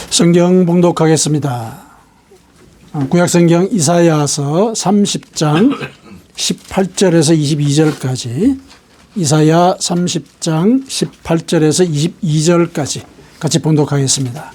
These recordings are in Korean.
성경 봉독하겠습니다. 구약성경 이사야서 30장 18절에서 22절까지, 이사야 30장 18절에서 22절까지 같이 봉독하겠습니다.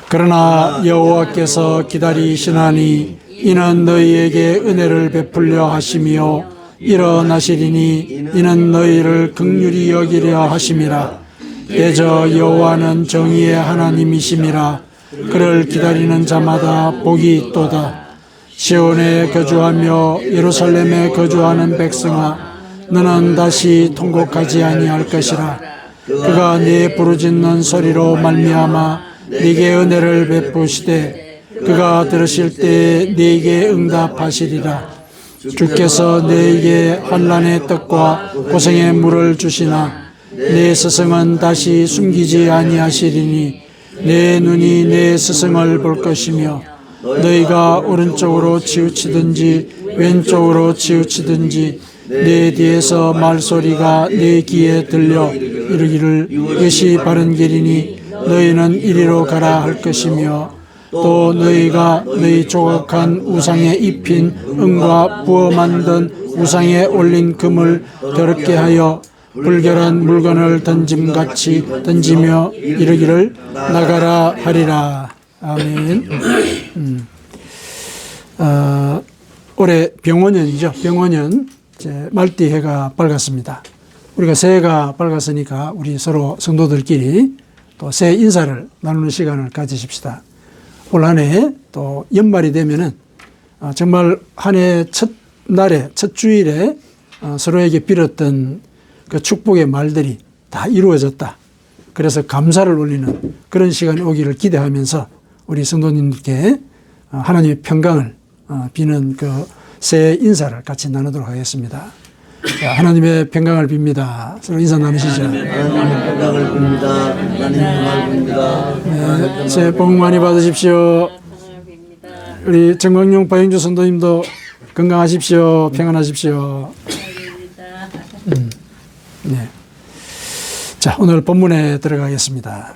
그러나 여호와께서 기다리시나니 이는 너희에게 은혜를 베풀려 하시며 일어나시리니 이는 너희를 긍휼히 여기려 하심이라. 대저 여호와는 정의의 하나님이심이라. 그를 기다리는 자마다 복이 있도다. 시온에 거주하며 예루살렘에 거주하는 백성아, 너는 다시 통곡하지 아니할 것이라. 그가 네 부르짖는 소리로 말미암아 네게 은혜를 베푸시되 그가 들으실 때에 네게 응답하시리라. 주께서 너에게 환난의 떡과 고생의 물을 주시나 내 스승은 다시 숨기지 아니하시리니 내 눈이 내 스승을 볼 것이며 너희가 오른쪽으로 치우치든지 왼쪽으로 치우치든지 내 뒤에서 말소리가 내 귀에 들려 이르기를 이것이 바른 길이니 너희는 이리로 가라 할 것이며 또 너희가 너희 조각한 우상에 입힌 은과 부어 만든 우상에 올린 금을 더럽게 하여 불결한 물건을 던짐같이 던지며 이르기를 나가라 하리라. 아멘. 올해 병원년이죠. 병원년 이제 말띠해가 밝았습니다. 우리가 새해가 밝았으니까 우리 서로 성도들끼리 또 새해 인사를 나누는 시간을 가지십시다. 올 한 해 또 연말이 되면은 정말 한 해 첫 날에 첫 주일에 서로에게 빌었던 그 축복의 말들이 다 이루어졌다. 그래서 감사를 올리는 그런 시간이 오기를 기대하면서 우리 성도님들께 하나님의 평강을 비는 그 새해 인사를 같이 나누도록 하겠습니다. 자, 하나님의 평강을 빕니다. 서로 인사 나누시죠. 하나님의 평강을 빕니다. 하나님의 평강을 빕니다. 네, 새해 복 많이 받으십시오. 우리 정광용 바영주 선도님도 건강하십시오. 평안하십시오. 네. 자, 오늘 본문에 들어가겠습니다.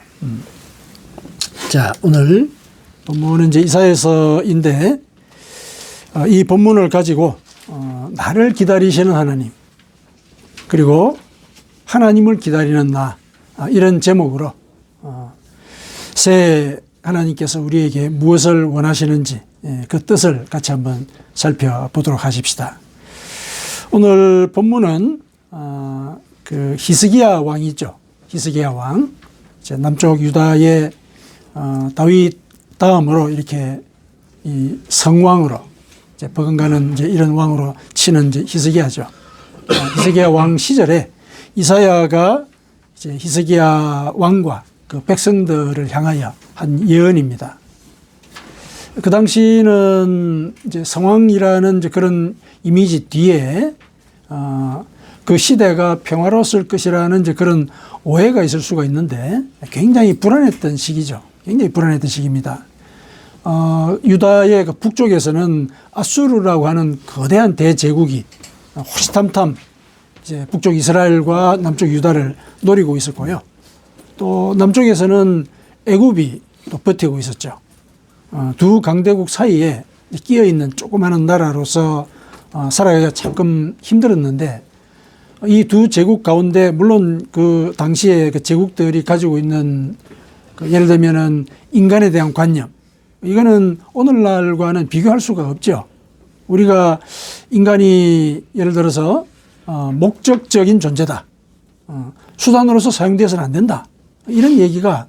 자, 오늘 본문은 이제 이사야서인데, 이 본문을 가지고 나를 기다리시는 하나님, 그리고 하나님을 기다리는 나, 이런 제목으로 새해 하나님께서 우리에게 무엇을 원하시는지 그 뜻을 같이 한번 살펴보도록 하십시다. 오늘 본문은 그 히스기야 왕이죠. 히스기야 왕, 이제 남쪽 유다의 다윗 다음으로 이렇게 이 성왕으로 이제 버금가는 이제 이런 왕으로 치는 이제 히스기야죠. 히스기야 왕 시절에 이사야가 이제 히스기야 왕과 그 백성들을 향하여 한 예언입니다. 그 당시는 이제 성왕이라는 이제 그런 이미지 뒤에 그 시대가 평화로웠을 것이라는 이제 그런 오해가 있을 수가 있는데 굉장히 불안했던 시기죠. 굉장히 불안했던 시기입니다. 유다의 그 북쪽에서는 아수르라고 하는 거대한 대제국이 호시탐탐 이제 북쪽 이스라엘과 남쪽 유다를 노리고 있었고요. 또 남쪽에서는 애굽이 또 버티고 있었죠. 두 강대국 사이에 끼어 있는 조그마한 나라로서 살아가기가 조금 힘들었는데 이 두 제국 가운데 물론 그 당시에 그 제국들이 가지고 있는 그 예를 들면은 인간에 대한 관념, 이거는 오늘날과는 비교할 수가 없죠. 우리가 인간이 예를 들어서 목적적인 존재다, 수단으로서 사용되어서는 안 된다, 이런 얘기가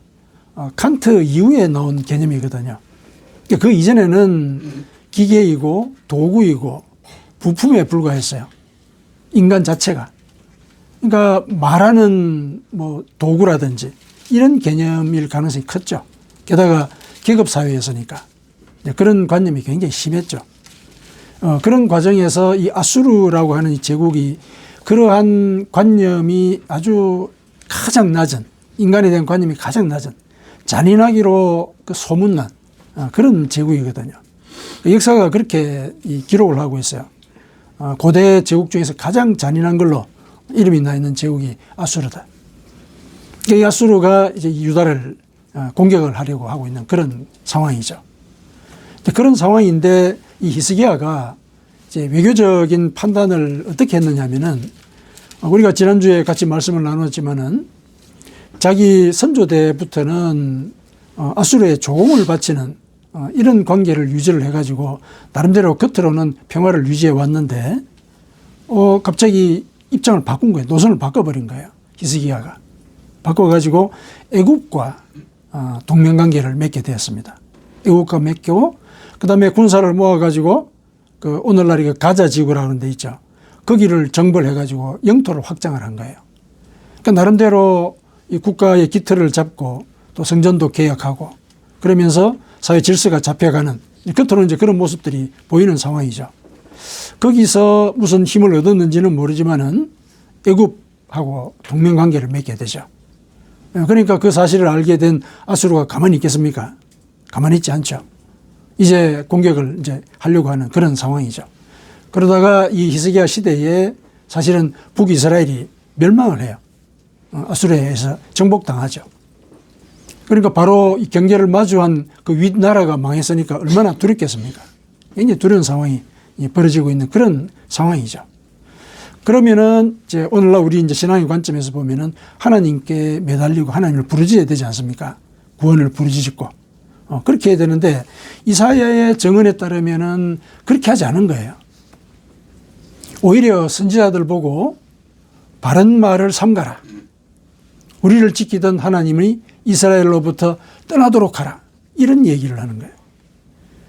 칸트 이후에 나온 개념이거든요. 그 이전에는 기계이고 도구이고 부품에 불과했어요. 인간 자체가. 그러니까 말하는 뭐 도구라든지 이런 개념일 가능성이 컸죠. 게다가 계급사회였으니까. 그런 관념이 굉장히 심했죠. 그런 과정에서 이 아수르라고 하는 이 제국이 그러한 관념이 아주 가장 낮은, 인간에 대한 관념이 가장 낮은, 잔인하기로 그 소문난 그런 제국이거든요. 역사가 그렇게 기록을 하고 있어요. 고대 제국 중에서 가장 잔인한 걸로 이름이 나 있는 제국이 아수르다. 이 아수르가 이제 유다를 공격을 하려고 하고 있는 그런 상황이죠. 그런 상황인데 이 히스기야가 이제 외교적인 판단을 어떻게 했느냐 하면은 우리가 지난주에 같이 말씀을 나눴지만은 자기 선조 때부터는 아수르에 조공을 바치는 이런 관계를 유지를 해가지고 나름대로 겉으로는 평화를 유지해 왔는데 갑자기 입장을 바꾼 거예요. 노선을 바꿔버린 거예요. 히스기야가. 바꿔가지고 애굽과 동맹관계를 맺게 되었습니다. 애굽과 맺고 그다음에 군사를 모아가지고 그 오늘날 이거 가자 지구라는 데 있죠. 거기를 정벌해가지고 영토를 확장을 한 거예요. 그러니까 나름대로 이 국가의 기틀을 잡고 또 성전도 개혁하고 그러면서 사회 질서가 잡혀가는 겉으로는 이제 그런 모습들이 보이는 상황이죠. 거기서 무슨 힘을 얻었는지는 모르지만은 애굽하고 동맹 관계를 맺게 되죠. 그러니까 그 사실을 알게 된 아수르가 가만히 있겠습니까? 가만히 있지 않죠. 이제 공격을 이제 하려고 하는 그런 상황이죠. 그러다가 이 히스기야 시대에 사실은 북이스라엘이 멸망을 해요. 아수르에 의해서 정복당하죠. 그러니까 바로 이 경계를 마주한 그 윗나라가 망했으니까 얼마나 두렵겠습니까? 굉장히 두려운 상황이 벌어지고 있는 그런 상황이죠. 그러면은 이제 오늘날 우리 이제 신앙의 관점에서 보면은 하나님께 매달리고 하나님을 부르짖어야 되지 않습니까? 구원을 부르짖고 그렇게 해야 되는데 이사야의 증언에 따르면은 그렇게 하지 않은 거예요. 오히려 선지자들 보고 바른 말을 삼가라. 우리를 지키던 하나님이 이스라엘로부터 떠나도록 하라. 이런 얘기를 하는 거예요.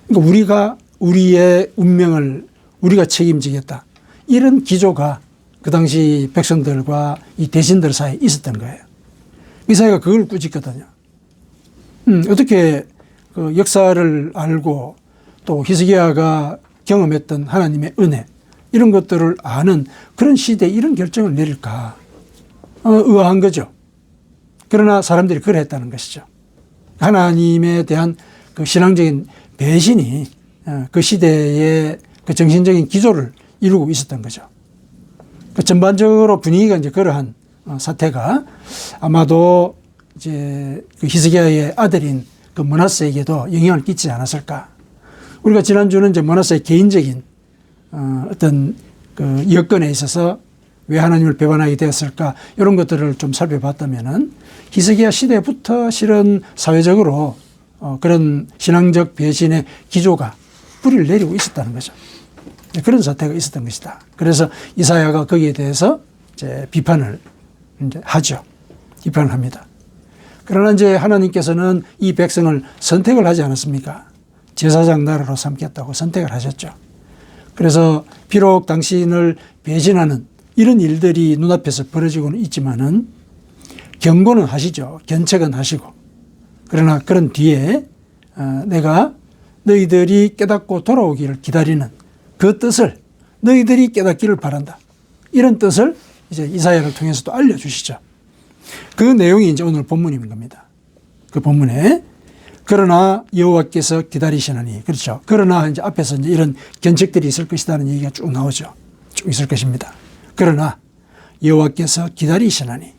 그러니까 우리가 우리의 운명을 우리가 책임지겠다. 이런 기조가 그 당시 백성들과 이 대신들 사이에 있었던 거예요. 이사야가 그걸 꾸짖거든요. 어떻게 그 역사를 알고 또 히스기야가 경험했던 하나님의 은혜 이런 것들을 아는 그런 시대에 이런 결정을 내릴까 의아한 거죠. 그러나 사람들이 그래 했다는 것이죠. 하나님에 대한 그 신앙적인 배신이 그 시대의 그 정신적인 기조를 이루고 있었던 거죠. 그 전반적으로 분위기가 이제 그러한 사태가 아마도 이제 그 히스기야의 아들인 그 므낫세에게도 영향을 끼치지 않았을까. 우리가 지난주는 이제 므낫세의 개인적인 어떤 그 여건에 있어서 왜 하나님을 배반하게 되었을까 이런 것들을 좀 살펴봤다면은 히스기야 시대부터 실은 사회적으로 그런 신앙적 배신의 기조가 뿌리를 내리고 있었다는 거죠. 그런 사태가 있었던 것이다. 그래서 이사야가 거기에 대해서 이제 비판을 이제 하죠. 비판을 합니다. 그러나 이제 하나님께서는 이 백성을 선택을 하지 않았습니까? 제사장 나라로 삼겠다고 선택을 하셨죠. 그래서 비록 당신을 배신하는 이런 일들이 눈앞에서 벌어지고는 있지만은 경고는 하시죠. 견책은 하시고. 그러나 그런 뒤에 내가 너희들이 깨닫고 돌아오기를 기다리는 그 뜻을 너희들이 깨닫기를 바란다. 이런 뜻을 이제 이사야를 통해서 또 알려주시죠. 그 내용이 이제 오늘 본문인 겁니다. 그 본문에 그러나 여호와께서 기다리시나니 그렇죠. 그러나 이제 앞에서 이제 이런 견책들이 있을 것이라는 얘기가 쭉 나오죠. 쭉 있을 것입니다. 그러나 여호와께서 기다리시나니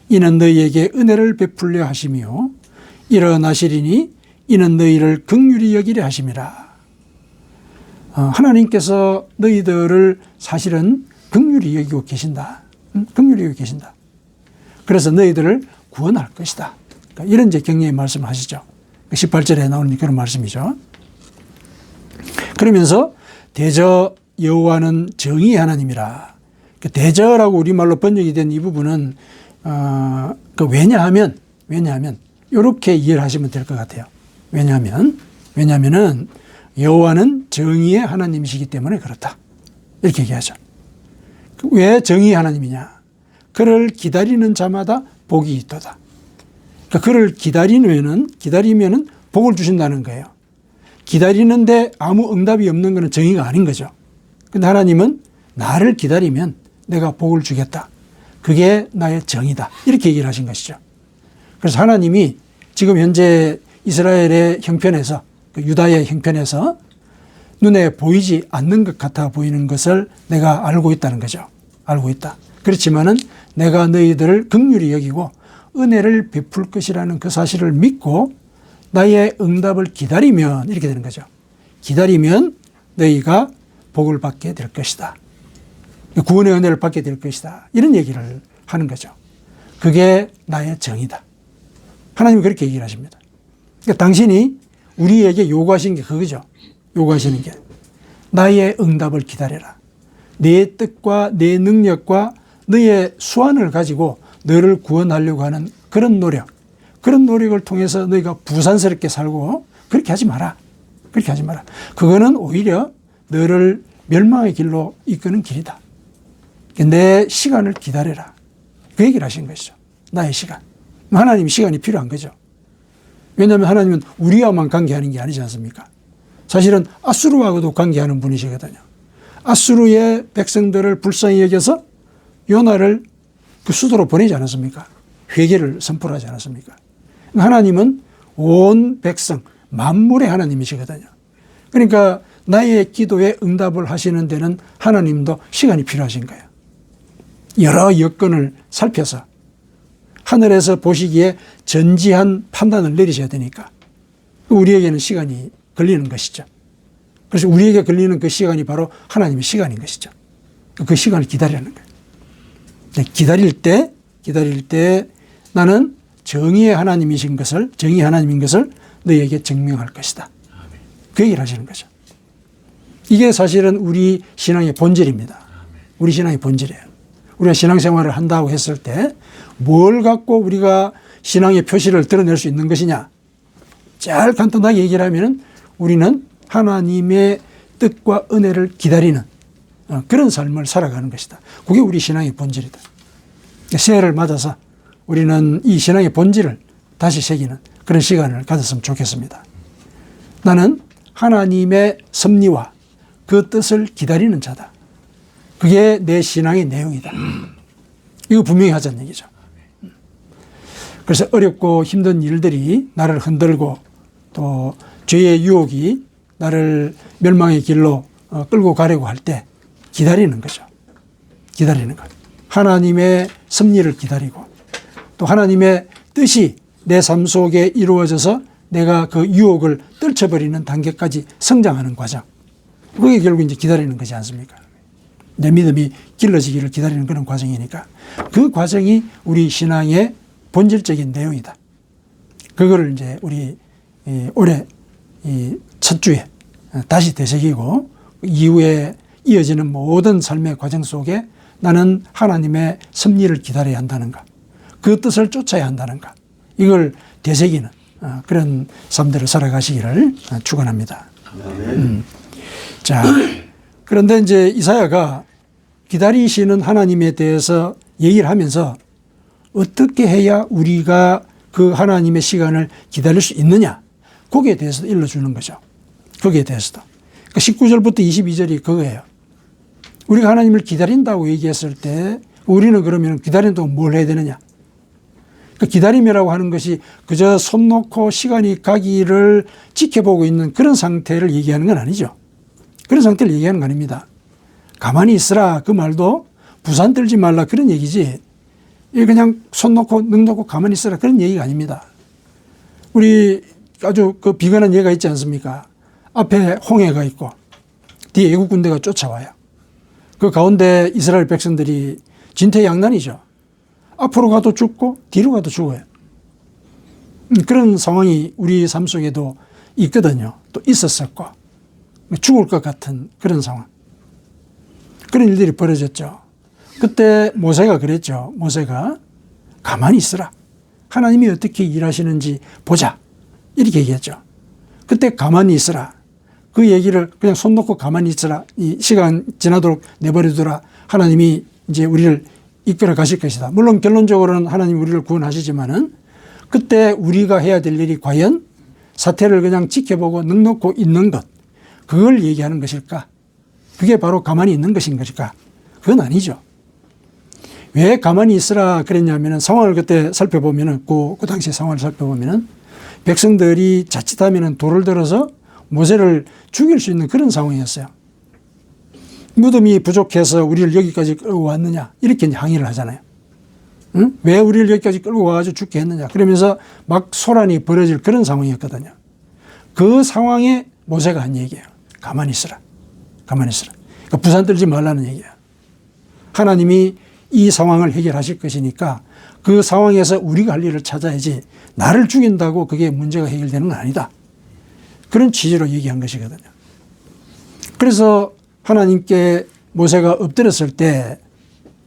이는 너희에게 은혜를 베풀려 하시며 일어나시리니 이는 너희를 긍휼히 여기려 하심이라. 하나님께서 너희들을 사실은 긍휼히 여기고 계신다. 긍휼히 여기고 계신다. 그래서 너희들을 구원할 것이다. 그러니까 이런 이제 격려의 말씀을 하시죠. 18절에 나오는 그런 말씀이죠. 그러면서 대저 여호와는 정의의 하나님이라. 대저라고 우리말로 번역이 된 이 부분은 왜냐하면 이렇게 이해를 하시면 될 것 같아요. 왜냐하면은 여호와는 정의의 하나님이시기 때문에 그렇다. 이렇게 얘기하죠. 왜 정의의 하나님이냐? 그를 기다리는 자마다 복이 있도다. 그러니까 그를 기다리면은 복을 주신다는 거예요. 기다리는데 아무 응답이 없는 것은 정의가 아닌 거죠. 근데 하나님은 나를 기다리면 내가 복을 주겠다. 그게 나의 정의다. 이렇게 얘기를 하신 것이죠. 그래서 하나님이 지금 현재 이스라엘의 형편에서 유다의 형편에서 눈에 보이지 않는 것 같아 보이는 것을 내가 알고 있다는 거죠. 알고 있다. 그렇지만은 내가 너희들을 긍휼히 여기고 은혜를 베풀 것이라는 그 사실을 믿고 나의 응답을 기다리면 이렇게 되는 거죠. 기다리면 너희가 복을 받게 될 것이다. 구원의 은혜를 받게 될 것이다. 이런 얘기를 하는 거죠. 그게 나의 정의다. 하나님이 그렇게 얘기를 하십니다. 그러니까 당신이 우리에게 요구하시는 게 그거죠. 요구하시는 게 나의 응답을 기다려라. 내 뜻과 내 능력과 너의 수완을 가지고 너를 구원하려고 하는 그런 노력을 통해서 너희가 부산스럽게 살고 그렇게 하지 마라. 그렇게 하지 마라. 그거는 오히려 너를 멸망의 길로 이끄는 길이다. 내 시간을 기다려라. 그 얘기를 하신 것이죠. 나의 시간. 하나님 시간이 필요한 거죠. 왜냐하면 하나님은 우리와만 관계하는 게 아니지 않습니까? 사실은 아수르하고도 관계하는 분이시거든요. 아수르의 백성들을 불쌍히 여겨서 요나를 그 수도로 보내지 않았습니까? 회개를 선포하지 않았습니까? 하나님은 온 백성, 만물의 하나님이시거든요. 그러니까 나의 기도에 응답을 하시는 데는 하나님도 시간이 필요하신 거예요. 여러 여건을 살펴서 하늘에서 보시기에 전지한 판단을 내리셔야 되니까 우리에게는 시간이 걸리는 것이죠. 그래서 우리에게 걸리는 그 시간이 바로 하나님의 시간인 것이죠. 그 시간을 기다리는 거예요. 기다릴 때 나는 정의의 하나님이신 것을, 정의의 하나님인 것을 너희에게 증명할 것이다. 그 얘기를 하시는 거죠. 이게 사실은 우리 신앙의 본질입니다. 우리 신앙의 본질이에요. 우리가 신앙생활을 한다고 했을 때 뭘 갖고 우리가 신앙의 표시를 드러낼 수 있는 것이냐. 잘 간단하게 얘기를 하면 우리는 하나님의 뜻과 은혜를 기다리는 그런 삶을 살아가는 것이다. 그게 우리 신앙의 본질이다. 새해를 맞아서 우리는 이 신앙의 본질을 다시 새기는 그런 시간을 가졌으면 좋겠습니다. 나는 하나님의 섭리와 그 뜻을 기다리는 자다. 그게 내 신앙의 내용이다. 이거 분명히 하자는 얘기죠. 그래서 어렵고 힘든 일들이 나를 흔들고 또 죄의 유혹이 나를 멸망의 길로 끌고 가려고 할 때 기다리는 거죠. 기다리는 것. 하나님의 섭리를 기다리고 또 하나님의 뜻이 내 삶 속에 이루어져서 내가 그 유혹을 떨쳐버리는 단계까지 성장하는 과정. 그게 결국 이제 기다리는 거지 않습니까? 내 믿음이 길러지기를 기다리는 그런 과정이니까 그 과정이 우리 신앙의 본질적인 내용이다. 그거를 이제 우리 올해 첫 주에 다시 되새기고 이후에 이어지는 모든 삶의 과정 속에 나는 하나님의 섭리를 기다려야 한다는가, 그 뜻을 쫓아야 한다는가, 이걸 되새기는 그런 삶들을 살아가시기를 축원합니다. 자, 그런데 이제 이사야가 기다리시는 하나님에 대해서 얘기를 하면서 어떻게 해야 우리가 그 하나님의 시간을 기다릴 수 있느냐, 거기에 대해서도 일러주는 거죠. 거기에 대해서도. 그러니까 19절부터 22절이 그거예요. 우리가 하나님을 기다린다고 얘기했을 때 우리는 그러면 기다린다고 뭘 해야 되느냐. 그러니까 기다림이라고 하는 것이 그저 손 놓고 시간이 가기를 지켜보고 있는 그런 상태를 얘기하는 건 아니죠. 그런 상태를 얘기하는 거 아닙니다. 가만히 있으라 그 말도 부산 떨지 말라 그런 얘기지, 그냥 손 놓고 능 놓고 가만히 있으라 그런 얘기가 아닙니다. 우리 아주 그 비근한 예가 있지 않습니까? 앞에 홍해가 있고 뒤에 애국 군대가 쫓아와요. 그 가운데 이스라엘 백성들이 진퇴양난이죠. 앞으로 가도 죽고 뒤로 가도 죽어요. 그런 상황이 우리 삶 속에도 있거든요. 또 있었었고 죽을 것 같은 그런 상황. 그런 일들이 벌어졌죠. 그때 모세가 그랬죠. 모세가 가만히 있으라. 하나님이 어떻게 일하시는지 보자. 이렇게 얘기했죠. 그때 가만히 있으라. 그 얘기를 그냥 손 놓고 가만히 있으라. 이 시간 지나도록 내버려두라. 하나님이 이제 우리를 이끌어 가실 것이다. 물론 결론적으로는 하나님 우리를 구원하시지만은 그때 우리가 해야 될 일이 과연 사태를 그냥 지켜보고 능 놓고 있는 것, 그걸 얘기하는 것일까? 그게 바로 가만히 있는 것인 것일까? 그건 아니죠. 왜 가만히 있으라 그랬냐면은 상황을 그때 살펴보면은 그 당시 상황을 살펴보면은 백성들이 자칫하면은 돌을 들어서 모세를 죽일 수 있는 그런 상황이었어요. 믿음이 부족해서 우리를 여기까지 끌고 왔느냐 이렇게 항의를 하잖아요. 응? 왜 우리를 여기까지 끌고 와가지고 죽게 했느냐. 그러면서 막 소란이 벌어질 그런 상황이었거든요. 그 상황에 모세가 한 얘기예요. 가만히 있어라. 가만히 있어라. 그러니까 부산 떨지 말라는 얘기예요. 하나님이 이 상황을 해결하실 것이니까 그 상황에서 우리가 할 일을 찾아야지 나를 죽인다고 그게 문제가 해결되는 건 아니다. 그런 취지로 얘기한 것이거든요. 그래서 하나님께 모세가 엎드렸을 때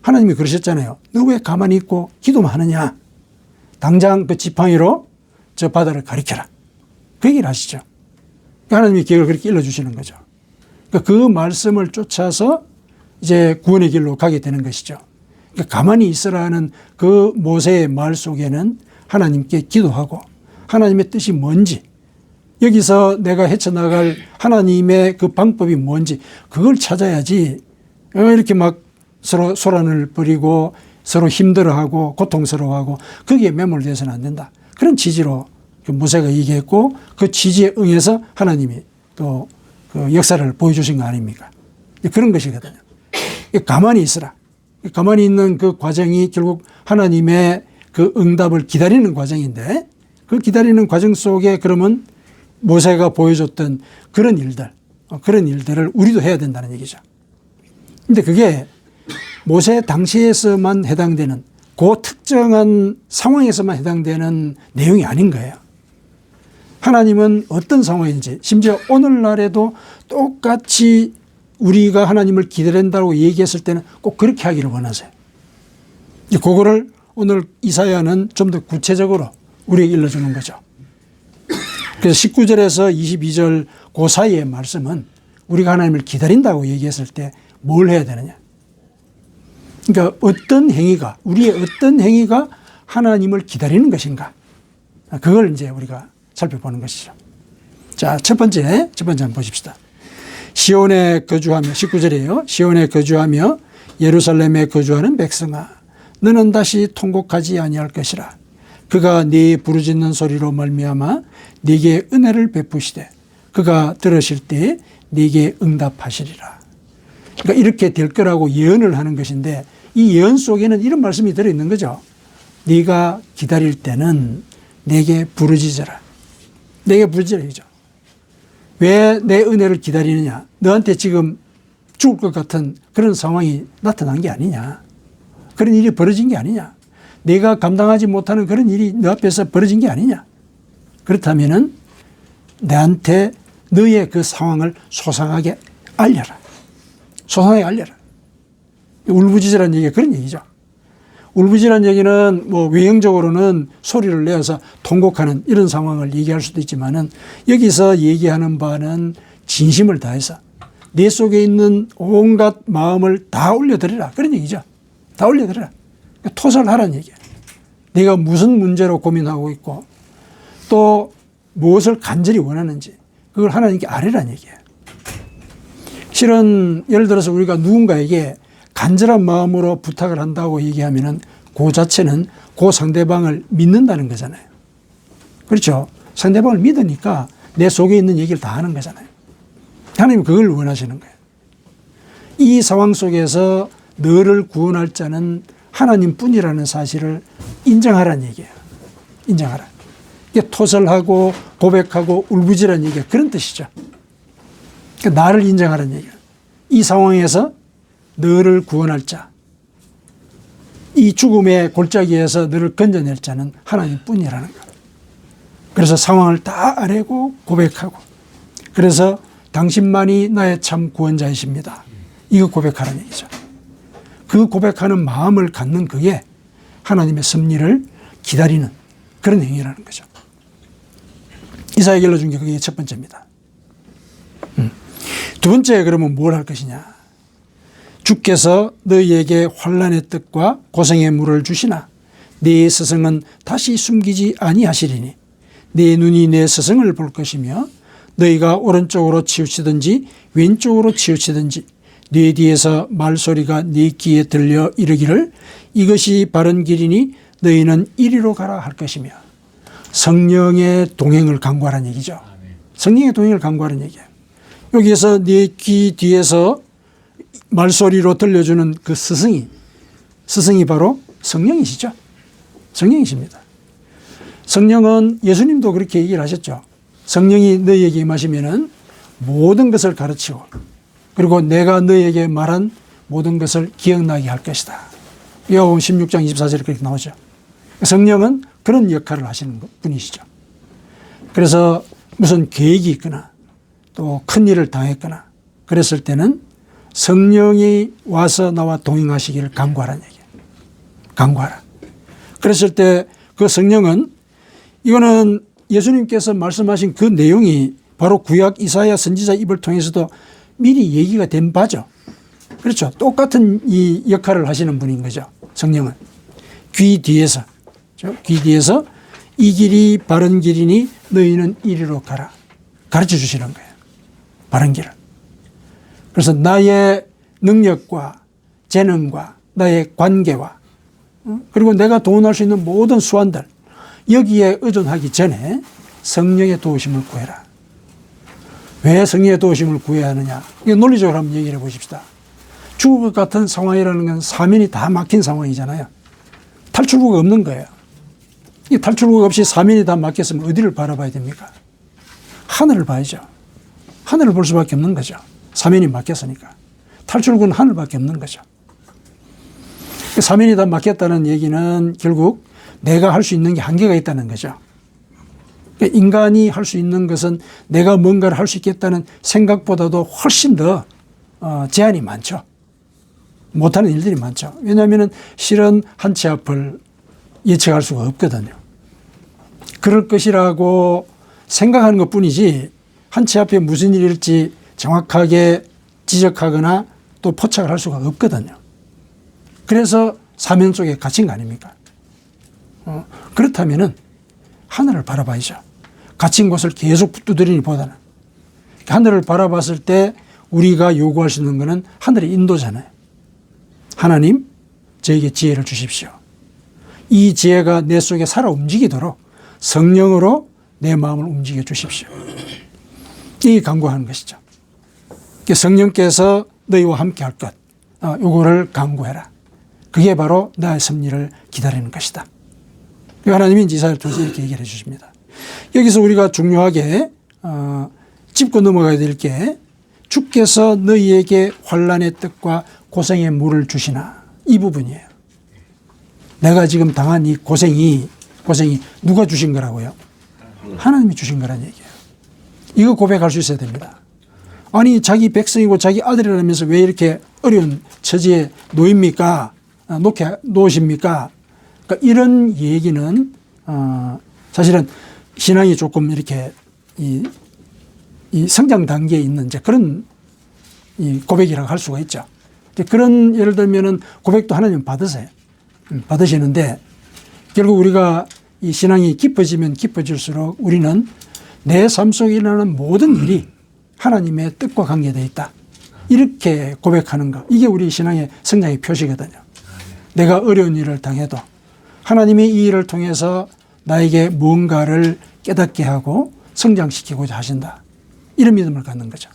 하나님이 그러셨잖아요. 너 왜 가만히 있고 기도만 하느냐. 당장 그 지팡이로 저 바다를 가리켜라. 그 얘기를 하시죠. 하나님이 계획을 그렇게 일러주시는 거죠. 그러니까 그 말씀을 쫓아서 이제 구원의 길로 가게 되는 것이죠. 그러니까 가만히 있으라는 그 모세의 말 속에는 하나님께 기도하고 하나님의 뜻이 뭔지 여기서 내가 헤쳐나갈 하나님의 그 방법이 뭔지 그걸 찾아야지 이렇게 막 서로 소란을 벌이고 서로 힘들어하고 고통스러워하고 거기에 매몰돼서는 안 된다. 그런 취지로 모세가 얘기했고 그 취지에 응해서 하나님이 또 그 역사를 보여주신 거 아닙니까? 그런 것이거든요. 가만히 있으라. 가만히 있는 그 과정이 결국 하나님의 그 응답을 기다리는 과정인데 그 기다리는 과정 속에 그러면 모세가 보여줬던 그런 일들을 우리도 해야 된다는 얘기죠. 근데 그게 모세 당시에서만 해당되는 그 특정한 상황에서만 해당되는 내용이 아닌 거예요. 하나님은 어떤 상황인지 심지어 오늘날에도 똑같이 우리가 하나님을 기다린다고 얘기했을 때는 꼭 그렇게 하기를 원하세요. 그거를 오늘 이사야는 좀 더 구체적으로 우리에게 일러주는 거죠. 그래서 19절에서 22절 그 사이의 말씀은 우리가 하나님을 기다린다고 얘기했을 때 뭘 해야 되느냐. 그러니까 어떤 행위가 우리의 어떤 행위가 하나님을 기다리는 것인가. 그걸 이제 우리가 살펴보는 것이죠. 자, 첫 번째 한번 보십시다. 시온에 거주하며 19절이에요. 시온에 거주하며 예루살렘에 거주하는 백성아 너는 다시 통곡하지 아니할 것이라. 그가 네 부르짖는 소리로 말미암아 네게 은혜를 베푸시되 그가 들으실 때 네게 응답하시리라. 그러니까 이렇게 될 거라고 예언을 하는 것인데 이 예언 속에는 이런 말씀이 들어있는 거죠. 네가 기다릴 때는 내게 부르짖어라. 내게 부르짖어라 이죠. 왜 내 은혜를 기다리느냐. 너한테 지금 죽을 것 같은 그런 상황이 나타난 게 아니냐. 그런 일이 벌어진 게 아니냐. 내가 감당하지 못하는 그런 일이 너 앞에서 벌어진 게 아니냐. 그렇다면은 내한테 너의 그 상황을 소상하게 알려라. 소상하게 알려라. 울부짖으라는 얘기가 그런 얘기죠. 울부짖으라는 얘기는 뭐 외형적으로는 소리를 내어서 통곡하는 이런 상황을 얘기할 수도 있지만은 여기서 얘기하는 바는 진심을 다해서 내 속에 있는 온갖 마음을 다 올려드리라. 그런 얘기죠. 다 올려드리라. 토설하라는 얘기예요. 네가 무슨 문제로 고민하고 있고 또 무엇을 간절히 원하는지 그걸 하나님께 아뢰라는 얘기예요. 실은 예를 들어서 우리가 누군가에게 간절한 마음으로 부탁을 한다고 얘기하면은 그 자체는 그 상대방을 믿는다는 거잖아요. 그렇죠. 상대방을 믿으니까 내 속에 있는 얘기를 다 하는 거잖아요. 하나님은 그걸 원하시는 거예요. 이 상황 속에서 너를 구원할 자는 하나님뿐이라는 사실을 인정하라는 얘기예요. 인정하라. 이게 토설하고 고백하고 울부짖으라는 얘기가 그런 뜻이죠. 그러니까 나를 인정하라는 얘기예요. 이 상황에서 너를 구원할 자, 이 죽음의 골짜기에서 너를 건져낼 자는 하나님뿐이라는 것. 그래서 상황을 다 아뢰고 고백하고 그래서 당신만이 나의 참 구원자이십니다. 이거 고백하라는 얘기죠. 그 고백하는 마음을 갖는 그게 하나님의 섭리를 기다리는 그런 행위라는 거죠. 이사야에게 일러준 게 그게 첫 번째입니다. 두 번째 그러면 뭘 할 것이냐. 주께서 너희에게 환난의 뜻과 고생의 물을 주시나 네 스승은 다시 숨기지 아니하시리니 네 눈이 내 스승을 볼 것이며 너희가 오른쪽으로 치우치든지 왼쪽으로 치우치든지 네 뒤에서 말소리가 네 귀에 들려 이르기를 이것이 바른 길이니 너희는 이리로 가라 할 것이며 성령의 동행을 강구하라는 얘기죠. 성령의 동행을 강구하라는 얘기예요. 여기에서 네 귀 뒤에서 말소리로 들려주는 그 스승이 바로 성령이시죠. 성령이십니다. 성령은 예수님도 그렇게 얘기를 하셨죠. 성령이 너희에게 임하시면은 모든 것을 가르치고 그리고 내가 너희에게 말한 모든 것을 기억나게 할 것이다. 요한복음 16장 24절에 그렇게 나오죠. 성령은 그런 역할을 하시는 분이시죠. 그래서 무슨 계획이 있거나 또 큰일을 당했거나 그랬을 때는 성령이 와서 나와 동행하시기를 간구하라는 얘기예요. 간구하라. 그랬을 때 그 성령은 이거는 예수님께서 말씀하신 그 내용이 바로 구약 이사야 선지자 입을 통해서도 미리 얘기가 된 바죠. 그렇죠. 똑같은 이 역할을 하시는 분인 거죠. 성령은. 귀 뒤에서 이 길이 바른 길이니 너희는 이리로 가라. 가르쳐 주시는 거예요. 바른 길을. 그래서 나의 능력과 재능과 나의 관계와 그리고 내가 도움할 수 있는 모든 수완들 여기에 의존하기 전에 성령의 도우심을 구해라. 왜 성령의 도우심을 구해야 하느냐. 이거 논리적으로 한번 얘기를 해보십시다. 죽을 것 같은 상황이라는 건 사면이 다 막힌 상황이잖아요. 탈출구가 없는 거예요. 이 탈출구가 없이 사면이 다 막혔으면 어디를 바라봐야 됩니까? 하늘을 봐야죠. 하늘을 볼 수밖에 없는 거죠. 사면이 막혔으니까. 탈출구는 하늘밖에 없는 거죠. 사면이 다 막혔다는 얘기는 결국 내가 할 수 있는 게 한계가 있다는 거죠. 인간이 할 수 있는 것은 내가 뭔가를 할 수 있겠다는 생각보다도 훨씬 더 제한이 많죠. 못하는 일들이 많죠. 왜냐하면 실은 한 치 앞을 예측할 수가 없거든요. 그럴 것이라고 생각하는 것 뿐이지 한 치 앞에 무슨 일일지 정확하게 지적하거나 또 포착을 할 수가 없거든요. 그래서 사면 속에 갇힌 거 아닙니까? 그렇다면은 하늘을 바라봐야죠. 갇힌 곳을 계속 두드리니 보다는. 하늘을 바라봤을 때 우리가 요구할 수 있는 것은 하늘의 인도잖아요. 하나님, 저에게 지혜를 주십시오. 이 지혜가 내 속에 살아 움직이도록 성령으로 내 마음을 움직여 주십시오. 이 간구하는 것이죠. 성령께서 너희와 함께 할 것, 요거를 간구해라. 그게 바로 나의 섭리를 기다리는 것이다. 하나님이 이사야를 통해서 이렇게 얘기를 해 주십니다. 여기서 우리가 중요하게 짚고 넘어가야 될 게 주께서 너희에게 환난의 뜻과 고생의 물을 주시나 이 부분이에요. 내가 지금 당한 이 고생이 누가 주신 거라고요? 하나님이 주신 거란 얘기예요. 이거 고백할 수 있어야 됩니다. 아니 자기 백성이고 자기 아들이라면서 왜 이렇게 어려운 처지에 놓입니까? 놓으십니까? 그러니까 이런 얘기는 사실은 신앙이 조금 이렇게 이 성장 단계에 있는 이제 그런 이 고백이라고 할 수가 있죠. 그런 예를 들면은 고백도 하나님 받으시는데 결국 우리가 이 신앙이 깊어지면 깊어질수록 우리는 내 삶 속에 일어나는 모든 일이 하나님의 뜻과 관계되어 있다. 이렇게 고백하는 것. 이게 우리 신앙의 성장의 표시거든요. 내가 어려운 일을 당해도 하나님이 이 일을 통해서 나에게 뭔가를 깨닫게 하고 성장시키고자 하신다. 이런 믿음을 갖는 거죠.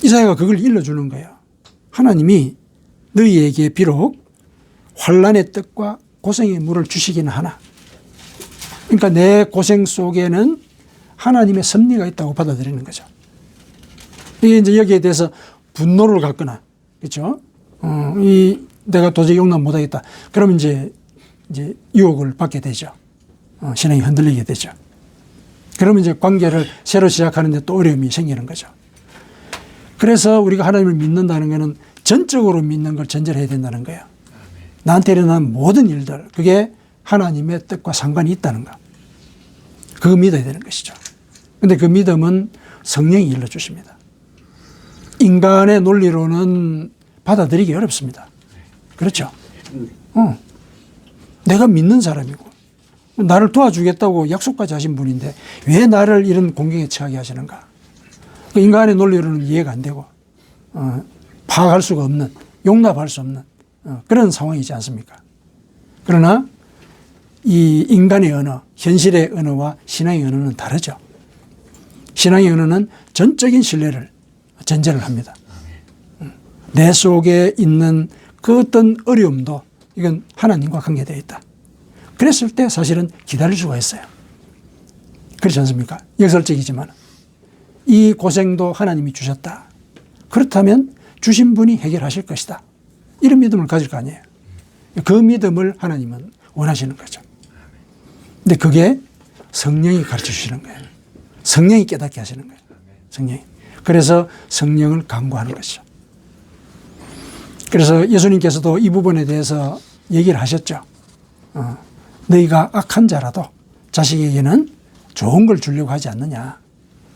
이사야가 그걸 일러주는 거예요. 하나님이 너희에게 비록 환난의 뜻과 고생의 물을 주시기는 하나. 그러니까 내 고생 속에는 하나님의 섭리가 있다고 받아들이는 거죠. 이게 이제 여기에 대해서 분노를 갖거나, 그렇죠? 내가 도저히 용납 못하겠다. 그러면 이제 유혹을 받게 되죠. 신앙이 흔들리게 되죠. 그러면 이제 관계를 새로 시작하는데 또 어려움이 생기는 거죠. 그래서 우리가 하나님을 믿는다는 것은 전적으로 믿는 걸 전제로 해야 된다는 거예요. 나한테 일어나는 모든 일들, 그게 하나님의 뜻과 상관이 있다는 거. 그거 믿어야 되는 것이죠. 근데 그 믿음은 성령이 일러주십니다. 인간의 논리로는 받아들이기 어렵습니다. 그렇죠? 내가 믿는 사람이고 나를 도와주겠다고 약속까지 하신 분인데 왜 나를 이런 공경에 처하게 하시는가? 인간의 논리로는 이해가 안 되고 파악할 수가 없는, 용납할 수 없는 그런 상황이지 않습니까? 그러나 이 인간의 언어, 현실의 언어와 신앙의 언어는 다르죠. 신앙의 언어는 전적인 신뢰를 전제를 합니다. 내 속에 있는 그 어떤 어려움도 이건 하나님과 관계되어 있다. 그랬을 때 사실은 기다릴 수가 있어요. 그렇지 않습니까? 역설적이지만 이 고생도 하나님이 주셨다. 그렇다면 주신 분이 해결하실 것이다. 이런 믿음을 가질 거 아니에요. 그 믿음을 하나님은 원하시는 거죠. 근데 그게 성령이 가르쳐 주시는 거예요. 성령이 깨닫게 하시는 거예요. 성령이. 그래서 성령을 강구하는 것이죠. 그래서 예수님께서도 이 부분에 대해서 얘기를 하셨죠. 너희가 악한 자라도 자식에게는 좋은 걸 주려고 하지 않느냐.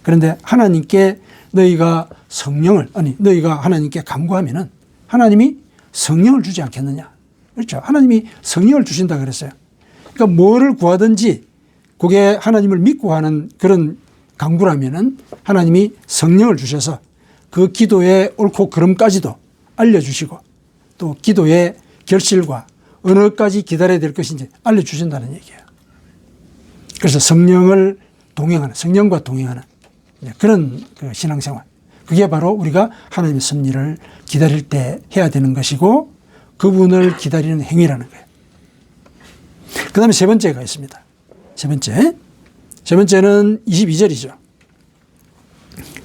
그런데 하나님께 너희가 너희가 하나님께 간구하면은 하나님이 성령을 주지 않겠느냐. 그렇죠. 하나님이 성령을 주신다 그랬어요. 그러니까 뭐를 구하든지 그게 하나님을 믿고 하는 그런 간구라면은 하나님이 성령을 주셔서 그 기도의 옳고 그름까지도 알려주시고 또 기도의 결실과 어느까지 기다려야 될 것인지 알려주신다는 얘기예요. 그래서 성령과 동행하는 그런 그 신앙생활. 그게 바로 우리가 하나님의 섭리를 기다릴 때 해야 되는 것이고 그분을 기다리는 행위라는 거예요. 그 다음에 세 번째가 있습니다. 세 번째는 22절이죠.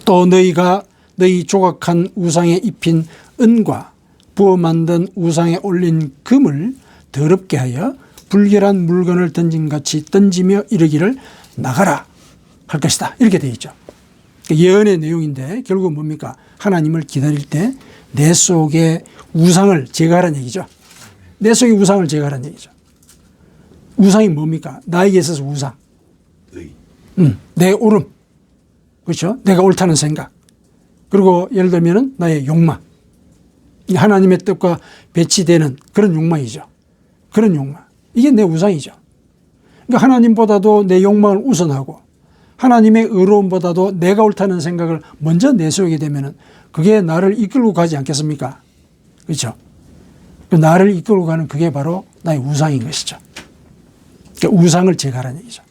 또 너희가 너희 조각한 우상에 입힌 은과 부어 만든 우상에 올린 금을 더럽게 하여 불결한 물건을 던짐같이 던지며 이르기를 나가라 할 것이다. 이렇게 되어 있죠. 예언의 내용인데 결국은 뭡니까? 하나님을 기다릴 때 내 속에 우상을 제거하라는 얘기죠. 내 속에 우상을 제거하라는 얘기죠. 우상이 뭡니까? 나에게 있어서 우상. 내 옳음. 그렇죠? 내가 옳다는 생각. 그리고 예를 들면 나의 욕망. 하나님의 뜻과 배치되는 그런 욕망이죠. 그런 욕망. 이게 내 우상이죠. 그러니까 하나님보다도 내 욕망을 우선하고 하나님의 의로움보다도 내가 옳다는 생각을 먼저 내세우게 되면 그게 나를 이끌고 가지 않겠습니까? 그렇죠? 나를 이끌고 가는 그게 바로 나의 우상인 것이죠. 그러니까 우상을 제거하라는 얘기죠.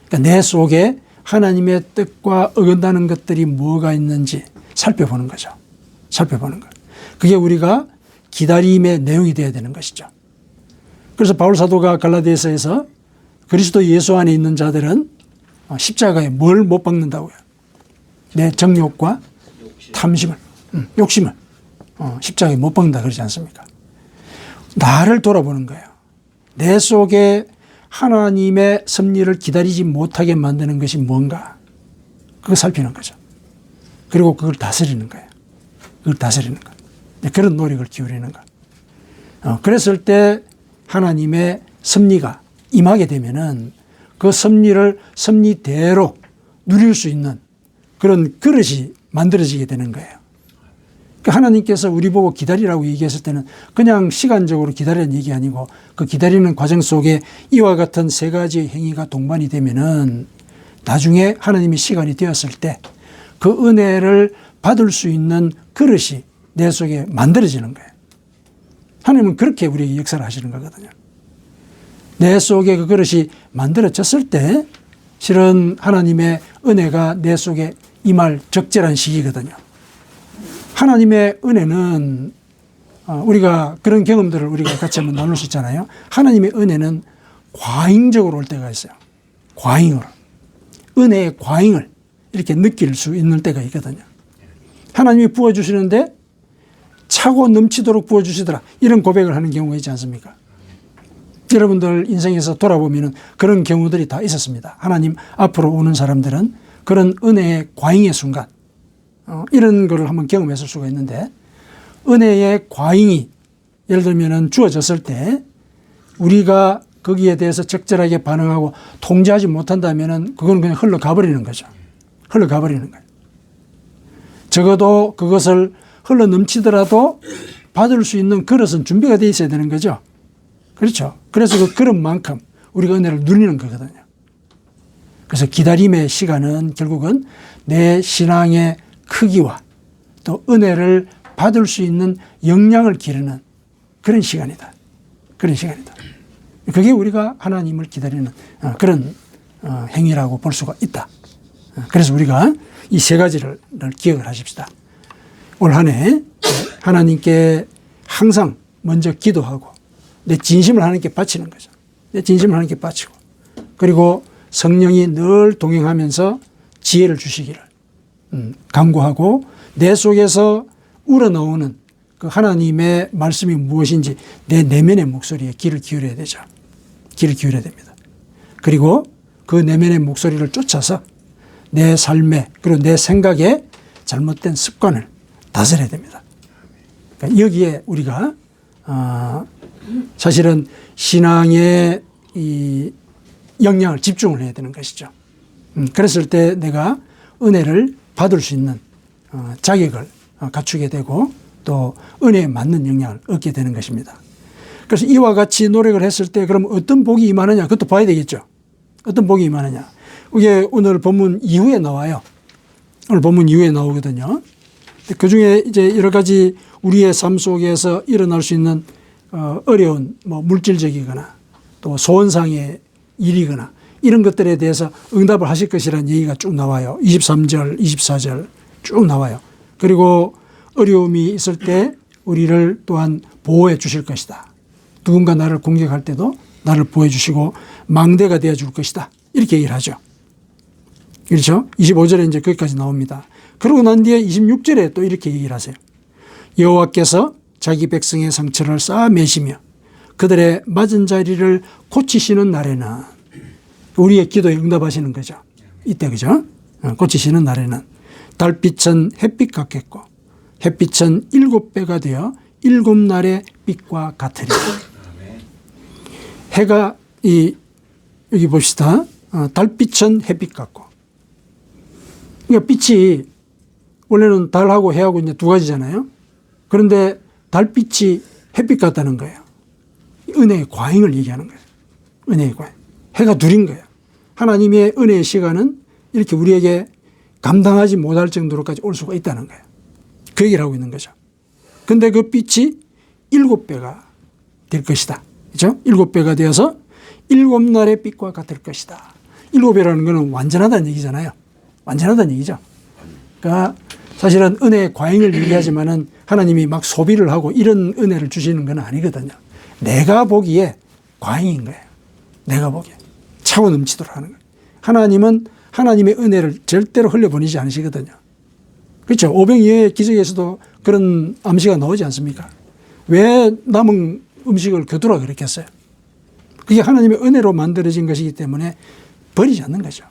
그러니까 내 속에 하나님의 뜻과 어긋나는 것들이 뭐가 있는지 살펴보는 거죠. 살펴보는 것. 그게 우리가 기다림의 내용이 되어야 되는 것이죠. 그래서 바울 사도가 갈라디아서에서 그리스도 예수 안에 있는 자들은 십자가에 뭘 못 박는다고요? 내 정욕과 탐심을, 욕심을 십자가에 못 박는다 그러지 않습니까? 나를 돌아보는 거예요. 내 속에 하나님의 섭리를 기다리지 못하게 만드는 것이 뭔가 그걸 살피는 거죠. 그리고 그걸 다스리는 거예요. 그걸 다스리는 거. 그런 노력을 기울이는 거. 그랬을 때 하나님의 섭리가 임하게 되면은 그 섭리를 섭리대로 누릴 수 있는 그런 그릇이 만들어지게 되는 거예요. 그러니까 하나님께서 우리 보고 기다리라고 얘기했을 때는 그냥 시간적으로 기다리는 얘기 아니고 그 기다리는 과정 속에 이와 같은 세 가지의 행위가 동반이 되면은 나중에 하나님의 시간이 되었을 때 그 은혜를 받을 수 있는 그릇이 내 속에 만들어지는 거예요. 하나님은 그렇게 우리에게 역사를 하시는 거거든요. 내 속에 그 그릇이 만들어졌을 때 실은 하나님의 은혜가 내 속에 임할 적절한 시기거든요. 하나님의 은혜는 우리가 그런 경험들을 우리가 같이 한번 나눌 수 있잖아요. 하나님의 은혜는 과잉적으로 올 때가 있어요. 과잉으로. 은혜의 과잉을 이렇게 느낄 수 있는 때가 있거든요. 하나님이 부어주시는데 차고 넘치도록 부어주시더라. 이런 고백을 하는 경우가 있지 않습니까? 여러분들 인생에서 돌아보면 그런 경우들이 다 있었습니다. 하나님 앞으로 오는 사람들은 그런 은혜의 과잉의 순간 이런 거를 한번 경험했을 수가 있는데 은혜의 과잉이 예를 들면 주어졌을 때 우리가 거기에 대해서 적절하게 반응하고 통제하지 못한다면 그건 그냥 흘러가버리는 거죠. 흘러가버리는 거예요. 적어도 그것을 흘러 넘치더라도 받을 수 있는 그릇은 준비가 돼 있어야 되는 거죠. 그렇죠. 그래서 그 그릇만큼 우리가 은혜를 누리는 거거든요. 그래서 기다림의 시간은 결국은 내 신앙의 크기와 또 은혜를 받을 수 있는 역량을 기르는 그런 시간이다. 그런 시간이다. 그게 우리가 하나님을 기다리는 그런 행위라고 볼 수가 있다. 그래서 우리가 이 세 가지를 기억을 하십시다. 올 한 해 하나님께 항상 먼저 기도하고 내 진심을 하나님께 바치는 거죠. 내 진심을 하나님께 바치고, 그리고 성령이 늘 동행하면서 지혜를 주시기를 간구하고, 내 속에서 우러나오는 그 하나님의 말씀이 무엇인지 내 내면의 목소리에 귀를 기울여야 되죠. 귀를 기울여야 됩니다. 그리고 그 내면의 목소리를 쫓아서 내 삶에, 그리고 내 생각에 잘못된 습관을 다스려야 됩니다. 그러니까 여기에 우리가 사실은 신앙의 이 역량을 집중을 해야 되는 것이죠. 그랬을 때 내가 은혜를 받을 수 있는 자격을 갖추게 되고, 또 은혜에 맞는 영향을 얻게 되는 것입니다. 그래서 이와 같이 노력을 했을 때 그럼 어떤 복이 임하느냐, 그것도 봐야 되겠죠. 어떤 복이 임하느냐. 이게 오늘 본문 이후에 나와요. 오늘 본문 이후에 나오거든요. 그 중에 이제 여러 가지 우리의 삶 속에서 일어날 수 있는 어려운 뭐 물질적이거나 또 소원상의 일이거나 이런 것들에 대해서 응답을 하실 것이라는 얘기가 쭉 나와요. 23절, 24절 쭉 나와요. 그리고 어려움이 있을 때 우리를 또한 보호해 주실 것이다. 누군가 나를 공격할 때도 나를 보호해 주시고 망대가 되어 줄 것이다. 이렇게 얘기를 하죠. 그렇죠? 25절에 이제 거기까지 나옵니다. 그러고 난 뒤에 26절에 또 이렇게 얘기를 하세요. 여호와께서 자기 백성의 상처를 쌓아 매시며 그들의 맞은 자리를 고치시는 날에는, 우리의 기도에 응답하시는 거죠. 이때, 그죠? 고치시는 날에는 달빛은 햇빛 같겠고 햇빛은 7배가 되어 7날의 빛과 같으리라. 해가 여기 봅시다. 달빛은 햇빛 같고, 그러니까 빛이 원래는 달하고 해하고 이제 두 가지잖아요. 그런데 달빛이 햇빛 같다는 거예요. 은혜의 과잉을 얘기하는 거예요. 은혜의 과잉. 해가 둘인 거예요. 하나님의 은혜의 시간은 이렇게 우리에게 감당하지 못할 정도로까지 올 수가 있다는 거예요. 그 얘기를 하고 있는 거죠. 근데 그 빛이 7배가 될 것이다. 그렇죠? 7배가 되어서 7날의 빛과 같을 것이다. 7배라는 것은 완전하다는 얘기잖아요. 완전하다는 얘기죠. 그러니까 사실은 은혜의 과잉을 얘기하지만은 하나님이 막 소비를 하고 이런 은혜를 주시는 건 아니거든요. 내가 보기에 과잉인 거예요. 내가 보기에. 차고 넘치도록 하는 거예요. 하나님은 하나님의 은혜를 절대로 흘려보내지 않으시거든요. 그렇죠. 오병이어의 기적에서도 그런 암시가 나오지 않습니까? 왜 남은 음식을 거두라 그랬겠어요? 그게 하나님의 은혜로 만들어진 것이기 때문에 버리지 않는 거죠.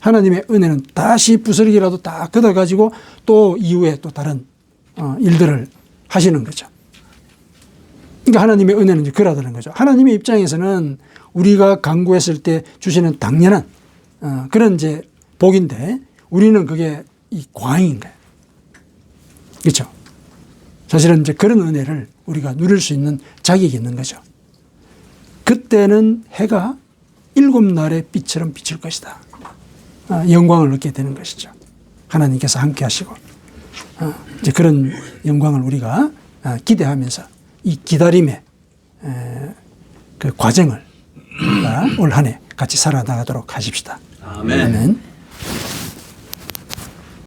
하나님의 은혜는 다시 부스러기라도 다 걷어가지고 또 이후에 또 다른 일들을 하시는 거죠. 그러니까 하나님의 은혜는 이제 그러다는 거죠. 하나님의 입장에서는 우리가 간구했을 때 주시는 당연한 그런 이제 복인데, 우리는 그게 이 과잉인 거예요. 그렇죠? 사실은 이제 그런 은혜를 우리가 누릴 수 있는 자격이 있는 거죠. 그때는 해가 7날의 빛처럼 비칠 것이다. 영광을 얻게 되는 것이죠. 하나님께서 함께 하시고 이제 그런 영광을 우리가 기대하면서 이 기다림의 그 과정을 올 한 해 같이 살아나가도록 하십시다. 아멘. 아멘.